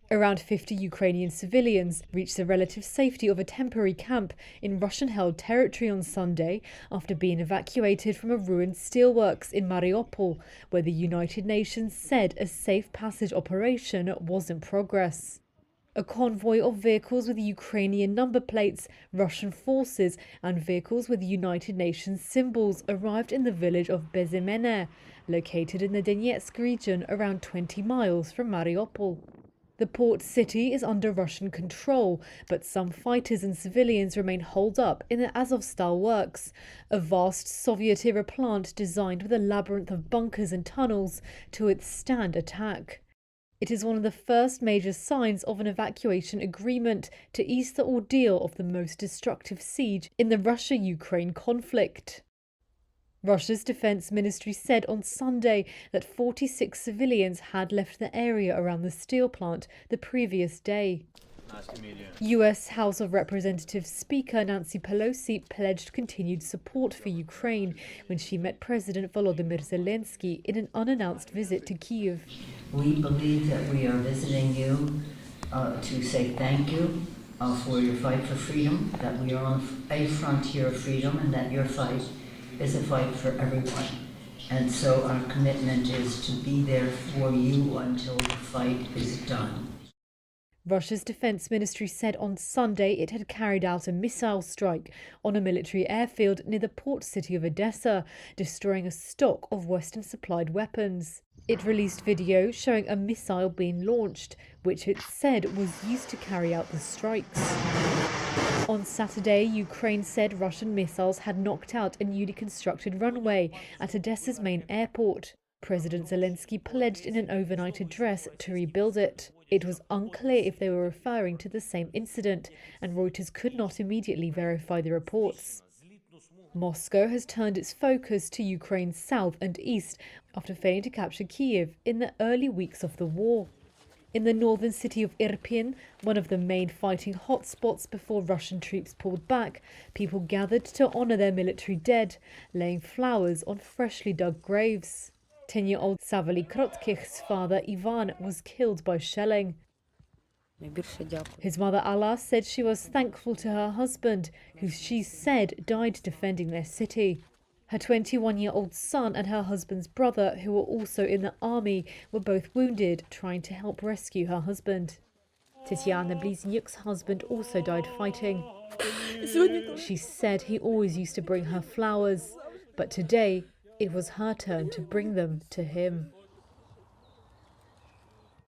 Around 50 Ukrainian civilians reached the relative safety of a temporary camp in Russian-held territory on Sunday after being evacuated from a ruined steelworks in Mariupol, where the United Nations said a safe passage operation was in progress. A convoy of vehicles with Ukrainian number plates, Russian forces and vehicles with United Nations symbols arrived in the village of Bezimene, located in the Donetsk region around 20 miles from Mariupol. The port city is under Russian control, but some fighters and civilians remain holed up in the Azovstal works, a vast Soviet-era plant designed with a labyrinth of bunkers and tunnels to withstand attack. It is one of the first major signs of an evacuation agreement to ease the ordeal of the most destructive siege in the Russia-Ukraine conflict. Russia's defense ministry said on Sunday that 46 civilians had left the area around the steel plant the previous day. US House of Representatives Speaker Nancy Pelosi pledged continued support for Ukraine when she met President Volodymyr Zelensky in an unannounced visit to Kyiv. We believe that we are visiting you to say thank you for your fight for freedom, that we are on a frontier of freedom, and that your fight is a fight for everyone. And so our commitment is to be there for you until the fight is done. Russia's defense ministry said on Sunday it had carried out a missile strike on a military airfield near the port city of Odessa, destroying a stock of Western-supplied weapons. It released video showing a missile being launched, which it said was used to carry out the strikes. On Saturday, Ukraine said Russian missiles had knocked out a newly constructed runway at Odessa's main airport. President Zelensky pledged in an overnight address to rebuild it. It was unclear if they were referring to the same incident, and Reuters could not immediately verify the reports. Moscow has turned its focus to Ukraine's south and east after failing to capture Kyiv in the early weeks of the war. In the northern city of Irpin, one of the main fighting hotspots before Russian troops pulled back, people gathered to honour their military dead, laying flowers on freshly dug graves. 10-year-old Savely Krotkich's father Ivan was killed by shelling. His mother Alla said she was thankful to her husband, who she said died defending their city. Her 21-year-old son and her husband's brother, who were also in the army, were both wounded trying to help rescue her husband. Tetiana Bliznyuk's husband also died fighting. She said he always used to bring her flowers, but today it was her turn to bring them to him.